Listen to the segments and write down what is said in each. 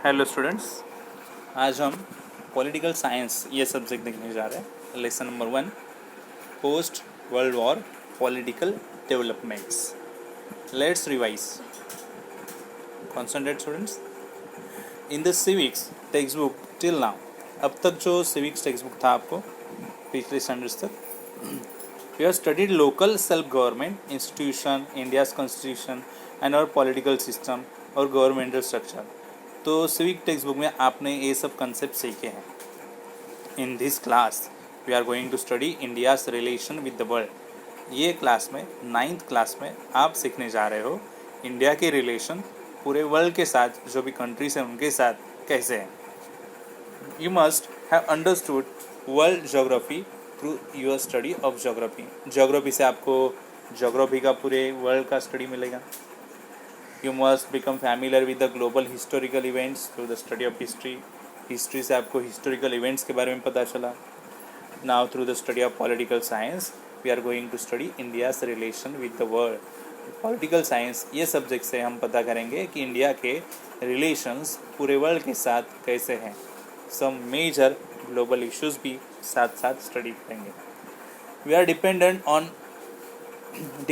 Hello students, आज हम political science ये सब्जेक्ट देखने जा रहे हैं। Lesson number 1, post world war political developments. Let's revise. Concentrate students. In the civics text book till now, अब तक जो सिविक्स टेक्स्ट बुक था आपको पिछले स्टैंडर्ड्स तक, we have studied local self government institution, India's constitution and और political system और governmental structure. तो सिविक टेक्स्ट बुक में आपने ये सब कंसेप्ट सीखे हैं। In this class we are going to study India's relation with the world. ये क्लास में 9th क्लास में आप सीखने जा रहे हो इंडिया के रिलेशन पूरे वर्ल्ड के साथ, जो भी कंट्रीज हैं उनके साथ कैसे हैं। You must have understood world geography through your study of geography. Geography से आपको ज्योग्राफी का पूरे वर्ल्ड का स्टडी मिलेगा। You must become familiar with the global historical events through the study of history. History से आपको historical events के बारे में पता चला। Now through the study of political science, we are going to study India's relation with the world. Political science ये subject से हम पता करेंगे कि इंडिया के relations पूरे वर्ल्ड के साथ कैसे हैं। Some major global issues भी साथ साथ स्टडी करेंगे। We are dependent on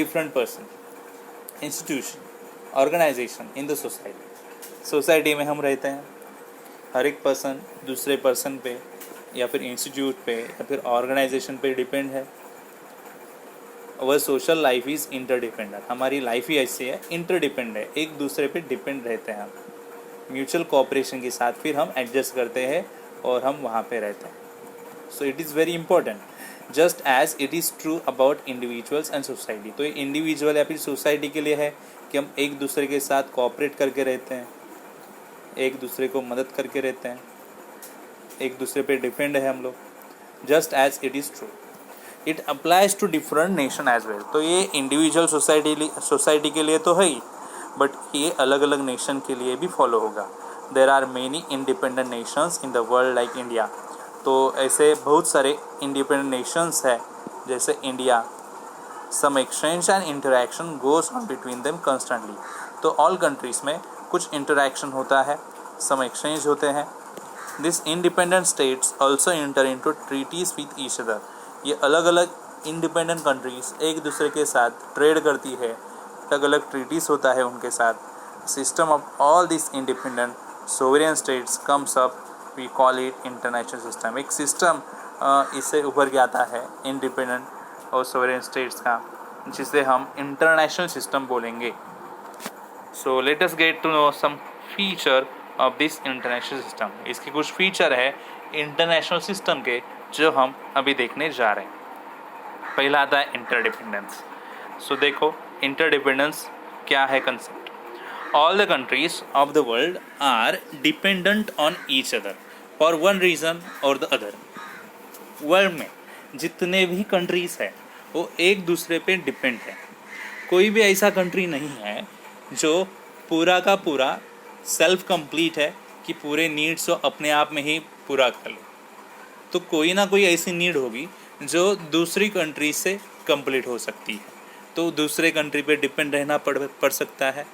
different person, institution, organization in the society. Society में हम रहते हैं, हर एक पर्सन दूसरे पर्सन पे या फिर इंस्टीट्यूट पे या फिर ऑर्गेनाइजेशन पे डिपेंड है। वह सोशल लाइफ इज़ इंटरडिपेंडेंट। हमारी लाइफ ही ऐसी है, इंटरडिपेंड है, एक दूसरे पे डिपेंड रहते हैं हम। म्यूचुअल कोऑपरेशन के साथ फिर हम एडजस्ट करते हैं और हम वहाँ पे रहते हैं। So it is very important, just as it is true about individuals and society. तो ये इंडिविजुअल या फिर सोसाइटी के लिए है कि हम एक दूसरे के साथ कोऑपरेट करके रहते हैं, एक दूसरे को मदद करके रहते हैं, एक दूसरे पे डिपेंड है हम लोग, just as it is true. It applies to different nation as well. तो ये इंडिविजुअल सोसाइटी के लिए तो है ही, बट ये अलग अलग नेशन के लिए भी फॉलो होगा। There are many independent nations in the world like India. तो ऐसे बहुत सारे इंडिपेंडेंट नेशंस हैं जैसे India. Some exchange and interaction goes on between them constantly. तो ऑल कंट्रीज़ में कुछ इंटरेक्शन होता है, सम एक्सचेंज होते हैं। This independent states also enter into treaties with each other. ये अलग अलग इंडिपेंडेंट कंट्रीज़ एक दूसरे के साथ ट्रेड करती है, अलग अलग ट्रीटीज़ होता है उनके साथ। System of all this independent sovereign states comes up, we call it international system. एक सिस्टम इससे उभर के आता है इंडिपेंडेंट और सोवरेन स्टेट्स का, जिसे हम इंटरनेशनल सिस्टम बोलेंगे। So let us get to know some feature of this international system. इसके कुछ फीचर है इंटरनेशनल सिस्टम के जो हम अभी देखने जा रहे हैं। पहला आता है इंटरडिपेंडेंस। सो देखो इंटरडिपेंडेंस क्या है concept. All the countries of the world are dependent on each other for one reason or the other. World में जितने भी कंट्रीज़ हैं वो एक दूसरे पे डिपेंड है। कोई भी ऐसा कंट्री नहीं है जो पूरा का पूरा सेल्फ कंप्लीट है कि पूरे नीड्स को अपने आप में ही पूरा कर ले। तो कोई ना कोई ऐसी नीड होगी जो दूसरी कंट्री से कंप्लीट हो सकती है। तो दूसरे कंट्री पे डिपेंड रहना पड़ सकता है।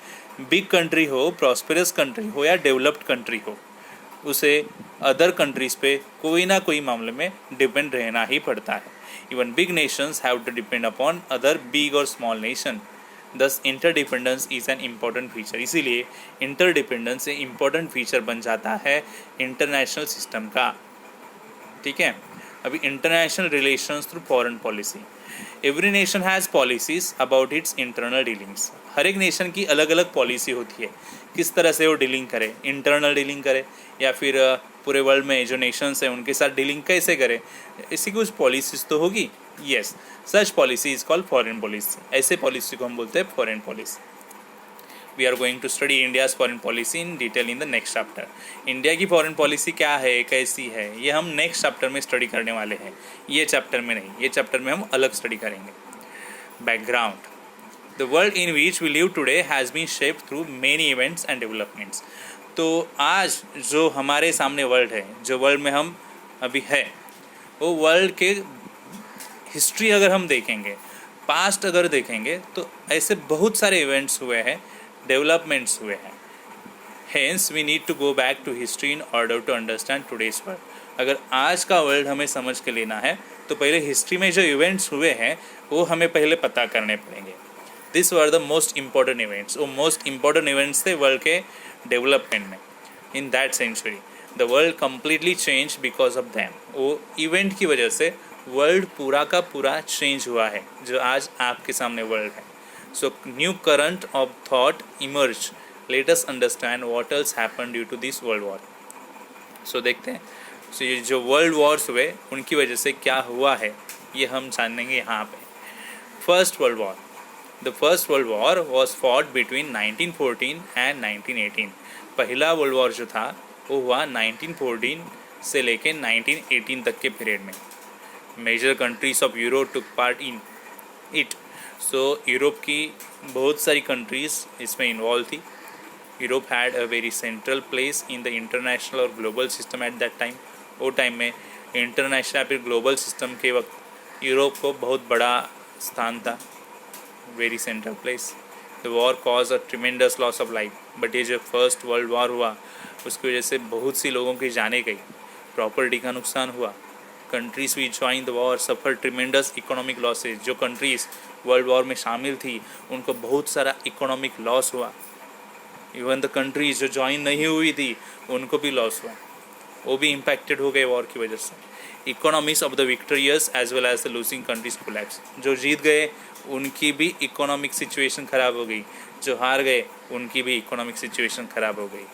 बिग कंट्री हो, प्रॉस्पेरस कंट्री हो या डेवलप्ड कंट्री हो, उसे अदर कंट्रीज़ पे कोई ना कोई मामले में डिपेंड रहना ही पड़ता है। Even big nations have to depend upon other big और small nation. Thus interdependence is an important feature. इसीलिए इंटरडिपेंडेंस एक इम्पॉर्टेंट फीचर बन जाता है इंटरनेशनल सिस्टम का। ठीक है, अभी international relations through foreign policy. Every nation has policies about its internal dealings. हर एक नेशन की अलग अलग पॉलिसी होती है, किस तरह से वो डीलिंग करे, इंटरनल डीलिंग करे या फिर पूरे वर्ल्ड में जो नेशंस हैं उनके साथ डीलिंग कैसे करे। इसकी कुछ पॉलिसीज़ तो होगी। Yes, such policy is called foreign policy. ऐसे पॉलिसी को हम बोलते हैं foreign policy. We are going to study India's foreign policy in detail in the next chapter. India की फॉरेन पॉलिसी क्या है, कैसी है, ये हम नेक्स्ट चैप्टर में स्टडी करने वाले हैं। ये चैप्टर में नहीं, ये चैप्टर में हम अलग स्टडी करेंगे। Background. The world in which we live today has been shaped through many events and developments. तो आज जो हमारे सामने वर्ल्ड है, जो वर्ल्ड में हम अभी है, वो वर्ल्ड के हिस्ट्री अगर हम देखेंगे, पास्ट अगर देखेंगे, तो ऐसे बहुत सारे इवेंट्स हुए हैं, डेवलपमेंट्स हुए हैं। Hence, we need to go back to history in order to understand today's world. अगर आज का वर्ल्ड हमें समझ के लेना है तो पहले हिस्ट्री में जो इवेंट्स हुए हैं वो हमें पहले पता करने पड़ेंगे. This were the most important events. वो मोस्ट इम्पॉर्टेंट इवेंट्स थे वर्ल्ड के डेवलपमेंट में. In that century the world completely change because of them. वो इवेंट की वजह से वर्ल्ड पूरा का पूरा चेंज हुआ है जो आज आपके सामने वर्ल्ड है. So new current of thought emerge. Let us understand what else happened due to this world war. So देखते हैं. सो ये जो वर्ल्ड वॉर्स हुए उनकी वजह से क्या हुआ है ये हम जानेंगे यहाँ पे. First world war. The first world war was fought between 1914 and 1918. पहला वर्ल्ड वॉर जो था वो हुआ 1914 से लेके 1918 तक के पीरियड में. Major countries of Europe took part in it. So Europe की बहुत सारी कंट्रीज़ इसमें इन्वॉल्व थी. Europe had a very central place in the international और global system at that time. वो टाइम में इंटरनेशनल फिर ग्लोबल सिस्टम के वक्त यूरोप को बहुत बड़ा स्थान था. Very central place. The war cause a tremendous loss of life. But ये जो फर्स्ट वर्ल्ड वॉर हुआ उसकी वजह से बहुत सी लोगों की जानें गई. प्रॉपर्टी का नुकसान हुआ. Countries we join the war suffer tremendous economic losses. जो कंट्रीज़ वर्ल्ड वॉर में शामिल थी उनको बहुत सारा इकोनॉमिक लॉस हुआ. इवन द कंट्रीज जो ज्वाइन नहीं हुई थी उनको भी लॉस हुआ. वो भी इम्पैक्टेड हो गए वॉर की वजह से. Economies of the victorious as well as the losing countries collapse. जो जीत गए उनकी भी इकोनॉमिक सिचुएशन ख़राब हो गई. जो हार गए उनकी भी इकोनॉमिक सिचुएशन ख़राब हो गई.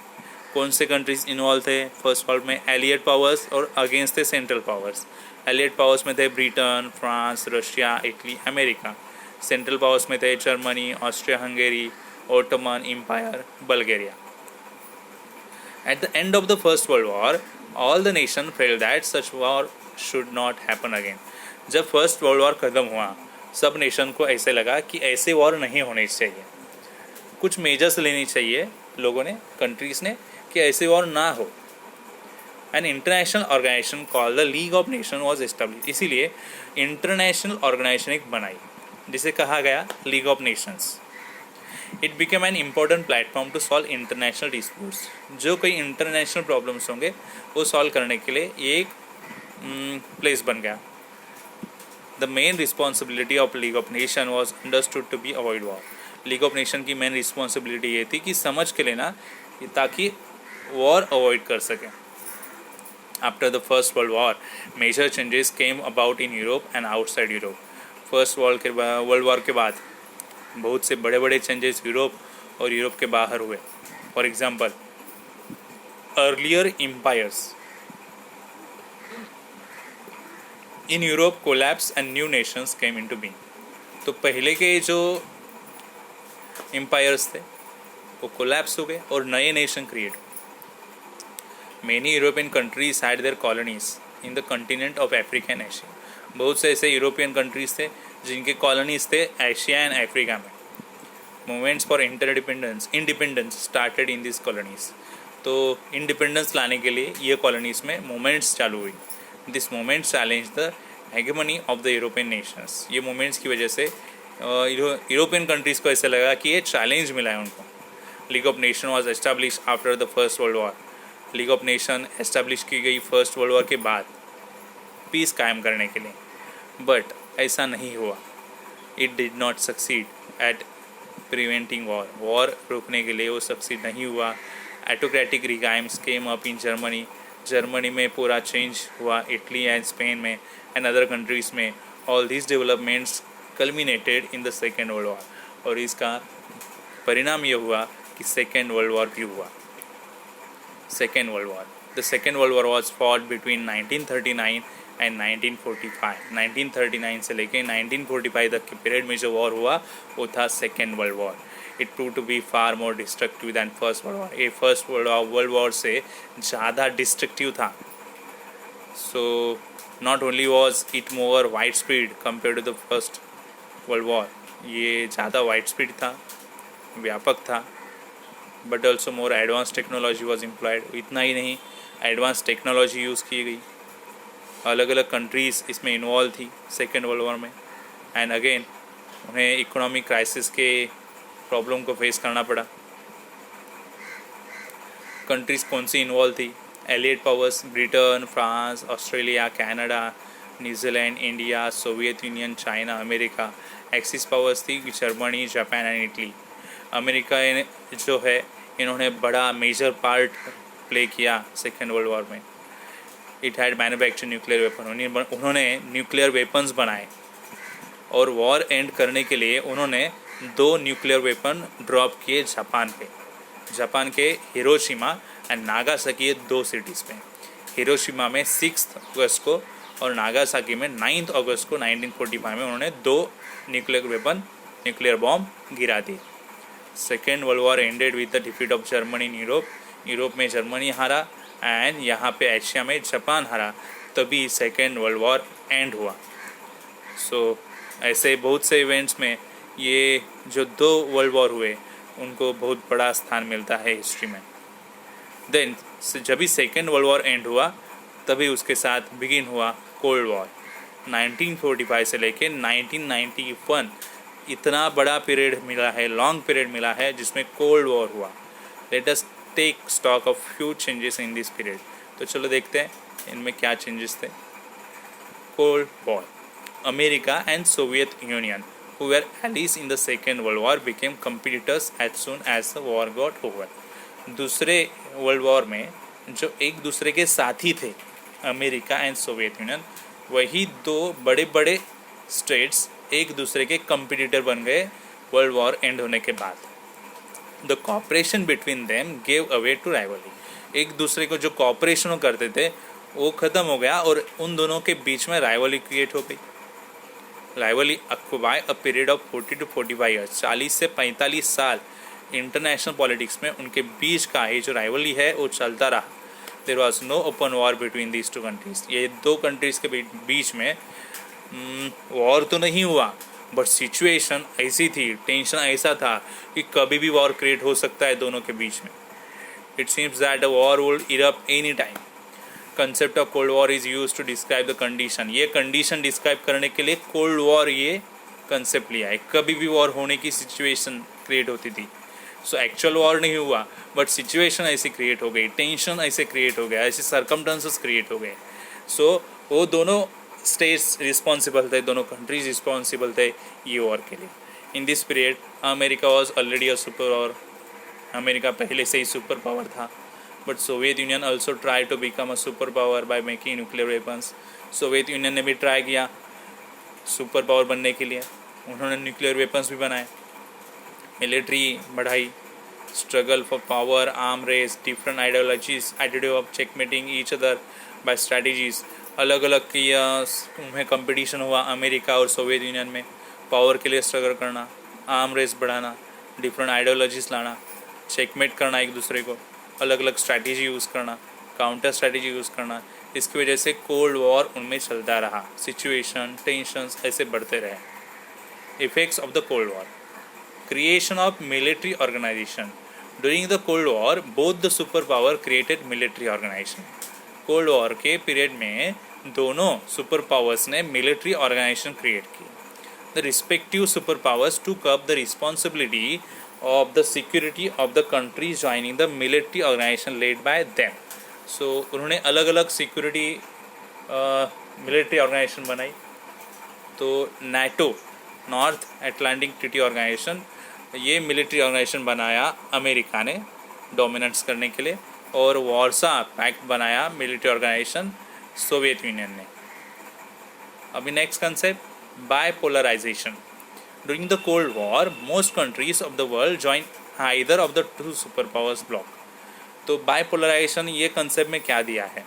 कौन से कंट्रीज इन्वॉल्व थे फर्स्ट वर्ल्ड में? एलियड पावर्स और अगेंस्ट थे सेंट्रल पावर्स. एलियड पावर्स में थे Britain, France, Russia, Italy, America. Central powers में थे Germany, Austria Hungary, Ottoman Empire, Bulgaria. At the end of the First World War, all the nations felt that such war should not happen again. जब first world war ख़त्म हुआ सब nation को ऐसे लगा कि ऐसे वॉर नहीं होने चाहिए. कुछ मेजर्स लेनी चाहिए लोगों ने, कंट्रीज़ ने, कि ऐसे वॉर ना हो. An international organization called the League of Nation was establish. इसीलिए इंटरनेशनल ऑर्गेनाइजेशन एक बनाई जिसे कहा गया League of Nations. It became an important platform to solve international disputes. जो कई इंटरनेशनल प्रॉब्लम्स होंगे वो सॉल्व करने के लिए ये एक प्लेस बन गया. The main responsibility of League of Nation was understood to be avoid war. League of Nation की मेन रिस्पॉन्सिबिलिटी ये थी कि समझ के लेना ताकि वॉर अवॉइड कर सकें. After the first world War major changes came about in Europe and outside Europe. First world War के बाद बहुत से बड़े बड़े चेंजेस यूरोप और यूरोप के बाहर हुए. For example earlier empires in Europe collapse and new nations came into being. तो पहले के जो एम्पायर्स थे वो कोलैप्स हो गए और नए nation create. Many European countries had their colonies in the continent of Africa and Asia. बहुत से ऐसे यूरोपियन कंट्रीज थे जिनके कॉलोनीज थे एशिया एंड अफ्रीका में. Movements for independence started in this colonies. तो इंडिपेंडेंस लाने के लिए ये कॉलोनीज में मूवमेंट्स चालू हुई. This movements challenge the hegemony of the European nations. ये मूवमेंट्स की वजह से यूरोपियन कंट्रीज़ को ऐसे लगा कि ये चैलेंज मिला है उनको. League of Nation was establish after the first world war. League of nation establish की गई फर्स्ट वर्ल्ड वॉर के बाद पीस कायम करने के लिए. बट ऐसा नहीं हुआ. It did not succeed at preventing war. War रोकने के लिए वो सक्सीड नहीं हुआ. Autocratic regimes came up in Germany. Germany में पूरा चेंज हुआ. इटली एंड स्पेन में एंड अदर कंट्रीज़ में. All these developments culminated in the second world war. और इसका परिणाम ये हुआ कि सेकेंड वर्ल्ड वॉर भी हुआ. Second world war. The second world war was fought between 1939 and 1945. 1939 से लेके 1945 तक के पीरियड में जो वॉर हुआ वो था second world war. It prove to be far more destructive than first world war. ये फर्स्ट वर्ल्ड वॉर से ज़्यादा डिस्ट्रक्टिव था. So not only was it more wide spread compare to the first world war. ये ज़्यादा wide spread था, व्यापक था. But also more advance technology was employed. इतना ही नहीं, एडवांस टेक्नोलॉजी यूज़ की गई. अलग अलग कंट्रीज़ इसमें इन्वॉल्व थी सेकेंड वर्ल्ड वॉर में. एंड अगेन उन्हें इकोनॉमिक क्राइसिस के प्रॉब्लम को फेस करना पड़ा. कंट्रीज़ कौन सी इन्वॉल्व थी? Allied powers, Britain, France, Australia, Canada, New Zealand, India, Soviet Union, China, America. Axis powers थी Germany, Japan and Italy. America जो है इन्होंने बड़ा मेजर पार्ट प्ले किया सेकेंड वर्ल्ड वॉर में। It had manufacture nuclear weapon, उन्होंने nuclear weapons बनाए और वॉर एंड करने के लिए उन्होंने 2 न्यूक्लियर वेपन ड्रॉप किए जापान के हिरोशिमा एंड नागासाकी, ये 2 सिटीज़ में। हिरोशिमा में 6 अगस्त को और नागासाकी में 9 अगस्त को 1945 में उन्होंने 2 न्यूक्लियर बॉम्ब गिरा दिए। Second world war ended with the defeat of Germany in Europe में जर्मनी हारा एंड यहाँ पे एशिया में जापान हारा, तभी सेकेंड वर्ल्ड वॉर एंड हुआ। सो ऐसे बहुत से इवेंट्स में ये जो 2 वर्ल्ड वॉर हुए उनको बहुत बड़ा स्थान मिलता है हिस्ट्री में। देन जब भी सेकेंड वर्ल्ड वॉर एंड हुआ तभी उसके साथ बिगिन हुआ कोल्ड वॉर। 1945 से लेके 1991 इतना बड़ा पीरियड मिला है, लॉन्ग पीरियड मिला है जिसमें कोल्ड वॉर हुआ। Let us take stock of few changes in this period. तो चलो देखते हैं इनमें क्या चेंजेस थे। Cold war, America and Soviet Union who were allies in the second world war became competitors as soon as the war got over। दूसरे world war में जो एक दूसरे के साथी थे अमेरिका एंड सोवियत यूनियन, वही 2 बड़े बड़े स्टेट्स एक दूसरे के कंपटीटर बन गए वर्ल्ड वॉर एंड होने के बाद। The cooperation between them gave away to rivalry. एक दूसरे को जो कॉपरेशन करते थे वो ख़त्म हो गया और उन दोनों के बीच में राइवली क्रिएट हो गई। Rivalry occupy a period of 40 to 45 years, 40 से 45 साल इंटरनेशनल पॉलिटिक्स में उनके बीच का ये जो राइवली है वो चलता रहा। There was no open war between these 2 countries. ये 2 कंट्रीज़ के बीच में वॉर तो नहीं हुआ बट सिचुएशन ऐसी थी, टेंशन ऐसा था कि कभी भी वॉर क्रिएट हो सकता है दोनों के बीच में। It seems that a war would erupt any time. Concept of cold war is use to describe the condition. ये कंडीशन डिस्क्राइब करने के लिए कोल्ड वॉर ये कंसेप्ट लिया है। कभी भी वॉर होने की सिचुएशन क्रिएट होती थी। सो एक्चुअल वॉर नहीं हुआ बट सिचुएशन ऐसी क्रिएट हो गई, टेंशन ऐसे क्रिएट हो गया, ऐसे सर्कमस्टेंसेस क्रिएट हो गए। सो वो दोनों स्टेट्स रिस्पॉन्सिबल थे, दोनों कंट्रीज रिस्पॉन्सिबल थे ये वॉर के लिए। In this period America was already a super power. America पहले से ही सुपर पावर था। But Soviet Union also try to become a super power by making nuclear weapons. Soviet Union ने भी ट्राई किया सुपर पावर बनने के लिए, उन्होंने न्यूक्लियर वेपन्स भी बनाए, मिलिट्री बढ़ाई, struggle for power, arm race, different ideologies, attitude of checkmating each other by strategies. अलग अलग की उनमें कंपटीशन हुआ अमेरिका और सोवियत यूनियन में, पावर के लिए स्ट्रगल करना, आर्म रेस बढ़ाना, डिफरेंट आइडियोलॉजीज लाना, चेकमेट करना एक दूसरे को, अलग अलग स्ट्रैटेजी यूज़ करना, काउंटर स्ट्रैटेजी यूज़ करना। इसकी वजह से कोल्ड वॉर उनमें चलता रहा, सिचुएशन टेंशंस ऐसे बढ़ते रहे। Effects of the cold war, creation of military organisation. During the cold war both the super power created military organisation. Cold war के पीरियड में दोनों सुपर पावर्स ने मिलिट्री ऑर्गेनाइजेशन क्रिएट की। The respective super powers took up the responsibility of the security of the countries joining the military organization led by them। so उन्होंने अलग अलग security military organisation बनाई। तो NATO, North Atlantic Treaty Organisation, ये military organisation बनाया America ने dominance करने के लिए, और वार्सा पैक्ट बनाया मिलिट्री ऑर्गेनाइजेशन सोवियत यूनियन ने। अभी next concept bipolarisation. During the Cold War, most countries of the world joined either of the 2 superpowers bloc। तो बायपोलराइजेशन ये कंसेप्ट में क्या दिया है,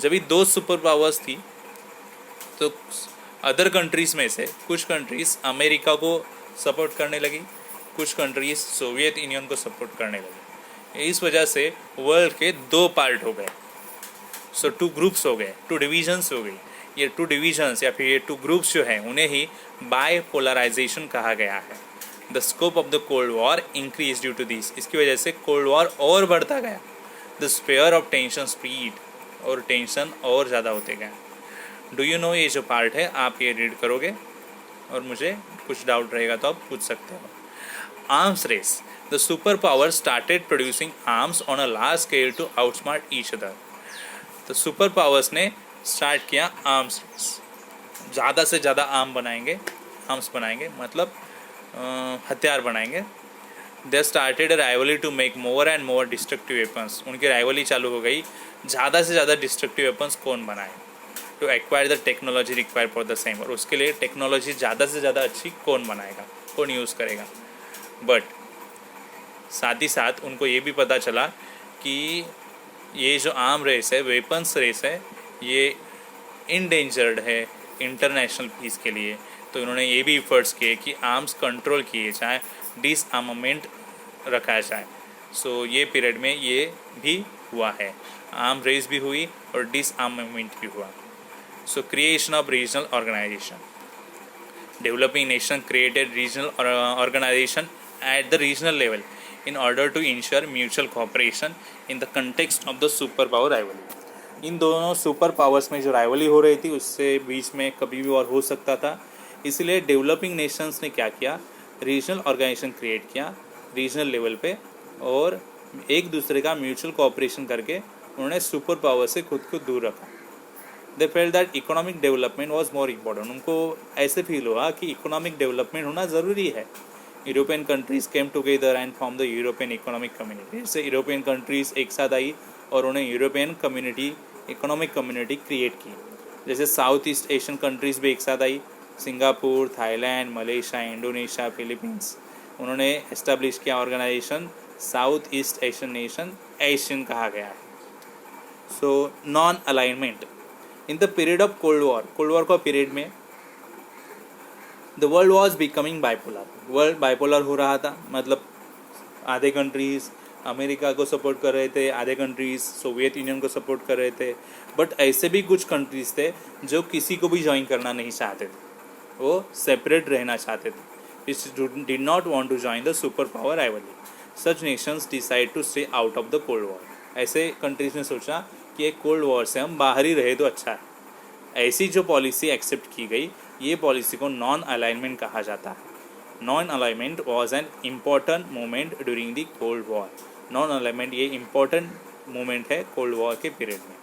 जब भी 2 सुपर पावर्स थी तो अदर कंट्रीज़ में से कुछ कंट्रीज़ अमेरिका को सपोर्ट करने लगी, कुछ कंट्रीज़ सोवियत यूनियन को सपोर्ट करने लगी। इस वजह से वर्ल्ड के 2 पार्ट हो गए। सो 2 ग्रुप्स हो गए, 2 डिविजन्स हो गई। ये 2 डिविजन्स या फिर ये 2 ग्रुप्स जो हैं उन्हें ही बायपोलराइजेशन कहा गया है। The scope of the cold war increase due to this. इसकी वजह से कोल्ड वॉर और बढ़ता गया। The sphere of tension speed, और टेंशन और ज़्यादा होते गए। डू यू नो, ये जो पार्ट है आप ये रीड करोगे और मुझे कुछ डाउट रहेगा तो आप पूछ सकते हो। Arms race, the super power started producing arms on a large scale to outsmart each other. तो सुपर पावर्स ने स्टार्ट किया आर्म्स, ज़्यादा से ज़्यादा आर्म्स बनाएंगे मतलब हथियार बनाएंगे। They started a rivalry to make more and more destructive weapons. उनकी राइवली चालू हो गई, ज़्यादा से ज़्यादा डिस्ट्रक्टिव वेपन्स कौन बनाए, to acquire the technology require for the same, और उसके लिए टेक्नोलॉजी ज़्यादा से ज़्यादा अच्छी कौन बनाएगा, कौन यूज़ करेगा। बट साथ ही साथ उनको ये भी पता चला कि ये जो आर्म रेस है, वेपन्स रेस है, ये इंडेंजर्ड है इंटरनेशनल पीस के लिए। तो इन्होंने ये भी इफ़र्ट्स किए कि आर्म्स कंट्रोल किए जाए, डिसआर्मामेंट रखा जाए। सो ये पीरियड में ये भी हुआ है, आर्म रेस भी हुई और डिसआर्मामेंट भी हुआ। So creation of regional organisation, developing nation created regional organisation at the regional level in order to ensure mutual cooperation in the context of the super power rivalry। इन दोनों super powers में जो rivalry हो रही थी उससे बीच में कभी भी वॉर हो सकता था, इसलिए डेवलपिंग नेशंस ने क्या किया, रीजनल ऑर्गेनाइजेशन क्रिएट किया रीजनल लेवल पे, और एक दूसरे का म्यूचुअल कोऑपरेशन करके उन्होंने सुपर पावर से खुद को दूर रखा। They felt that economic development was more important. उनको ऐसे फील हुआ कि इकोनॉमिक डेवलपमेंट होना ज़रूरी है। European countries came together and form the European Economic Community. इससे यूरोपियन कंट्रीज़ एक साथ आई और उन्हें European Community, Economic Community create की। जैसे साउथ ईस्ट एशियन कंट्रीज़ भी एक साथ आई, Singapore, Thailand, Malaysia, Indonesia, Philippines. उन्होंने एस्टेब्लिश किया organisation South East Asian nation, ASEAN कहा गया है। So non alignment in the period of cold war का पीरियड में the world was becoming bipolar. World bipolar हो रहा था, मतलब आधे कंट्रीज़ अमेरिका को सपोर्ट कर रहे थे, आधे कंट्रीज़ सोवियत यूनियन को सपोर्ट कर रहे थे। बट ऐसे भी कुछ कंट्रीज़ थे जो किसी को भी ज्वाइन करना नहीं चाहते थे, वो सेपरेट रहना चाहते थे, which did not want to join the super power rivalry. Such nations decide to stay out of the cold war. ऐसे कंट्रीज़ ने सोचा कि एक कोल्ड वॉर से हम बाहर ही रहे तो अच्छा है। ऐसी जो पॉलिसी एक्सेप्ट की गई, ये पॉलिसी को नॉन अलाइनमेंट कहा जाता है। Non alignment was an important moment during the cold war. Non alignment ये इम्पॉर्टेंट मोमेंट है कोल्ड वॉर के पीरियड में।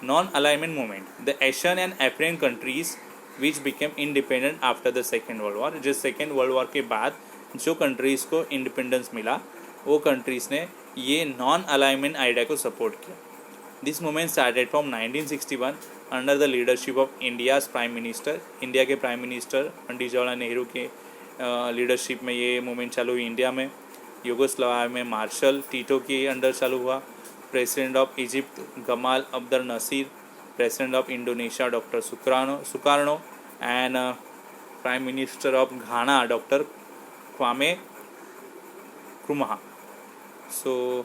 Non alignment moment, the Asian and African countries which became independent after the second world war. जिस second world War के बाद जो countries को independence मिला, वो कंट्रीज़ ने ये नॉन अलाइनमेंट आइडिया को सपोर्ट किया। This movement started from 1961 under the leadership of India's prime minister. India के प्राइम मिनिस्टर पंडित जवाहरलाल नेहरू के लीडरशिप में ये मूवमेंट चालू हुई इंडिया में। यूगोस्लाविया में मार्शल टीटो के अंडर चालू हुआ। President of Egypt Gamal Abdel Nasser, president of Indonesia doctor Sukarno and prime minister of Ghana doctor Kwame Nkrumah. So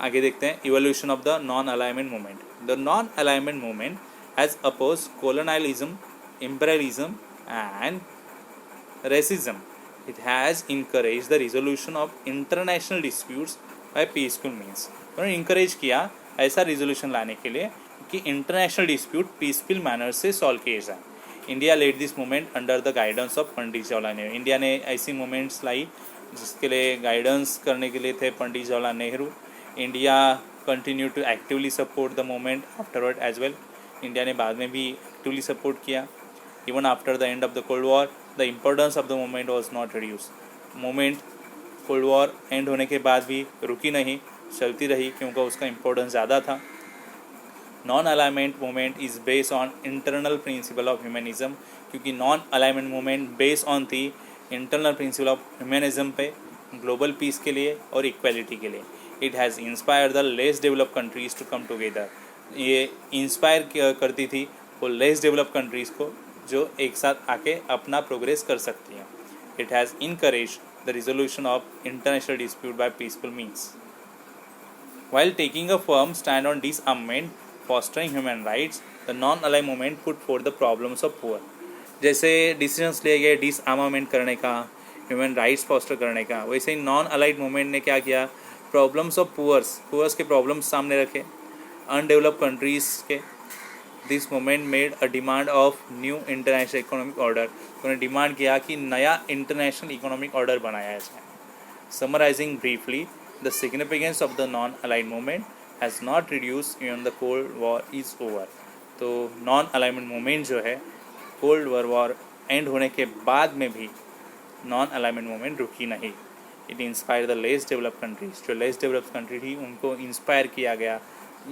आगे देखते हैं evolution of the non alignment movement. The non alignment movement has oppose colonialism, imperialism and racism. It has encouraged the resolution of international disputes by peaceful means. उन्होंने encourage किया ऐसा resolution लाने के लिए कि इंटरनेशनल डिस्प्यूट पीसफुल मैनर से solve किए जाए। India lead this movement under the guidance of Pandit Jawaharlal Nehru. India ने ऐसी मूवमेंट्स लाई जिसके लिए गाइडेंस करने के लिए थे Pandit Jawaharlal Nehru. India continue to actively support the movement afterward as well. India ने बाद में भी एक्टिवली सपोर्ट किया। Even after the end of the cold war the importance of the movement was not reduce. Movement cold war end होने के बाद भी रुकी नहीं, चलती रही क्योंकि उसका इम्पोर्टेंस ज़्यादा था। Non alignment movement is based on internal principle of humanism, क्योंकि non alignment movement based on थी इंटरनल प्रिंसिपल ऑफ ह्यूमनिज्म पे, ग्लोबल पीस के लिए और इक्वलिटी के लिए। It has inspire the less develop countries to come together. ये inspire करती थी वो लेस डेवलप कंट्रीज़ को जो एक साथ आके अपना प्रोग्रेस कर सकती हैं। It has encourage the resolution of international dispute by peaceful means while taking a firm stand on disarmament, fostering human rights. The non aligned movement put for the problems of poor. जैसे decisions लिए गए डिसआर्मामेंट करने का, human rights foster करने का, वैसे ही non aligned movement ने क्या किया, प्रॉब्लम्स ऑफ पुअर्स के प्रॉब्लम्स सामने रखे, अनडेवलप्ड कंट्रीज़ के। This movement made a demand of new international economic order. उन्होंने डिमांड किया कि नया इंटरनेशनल इकोनॉमिक ऑर्डर बनाया जाए। Summarizing briefly, the significance of the non-aligned movement has not reduced even the Cold War is over. तो non alignment movement जो है cold war end होने के बाद में भी नॉन अलाइनमेंट मूवमेंट रुकी नहीं. It inspire the less developed countries. जो लेस डेवलप्ड कंट्री थी उनको इंस्पायर किया गया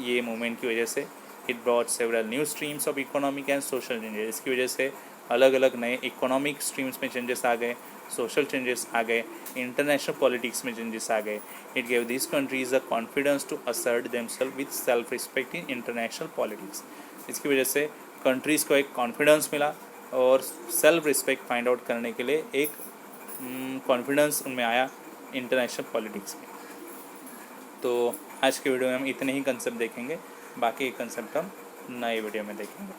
ये मूवमेंट की वजह से. It brought several new streams of economic and social changes. इसकी वजह से अलग अलग नए इकोनॉमिक स्ट्रीम्स में चेंजेस आ गए, सोशल चेंजेस आ गए, इंटरनेशनल पॉलिटिक्स में चेंजेस आ गए. It gave this countries the confidence to assert themself with self respect in international politics. इसकी वजह से कंट्रीज़ को एक कॉन्फिडेंस मिला और सेल्फ रिस्पेक्ट फाइंड आउट करने के लिए एक कॉन्फिडेंस उनमें आया इंटरनेशनल पॉलिटिक्स में. तो आज के वीडियो में हम इतने ही कंसेप्ट देखेंगे, बाकी कंसेप्ट हम नए वीडियो में देखेंगे.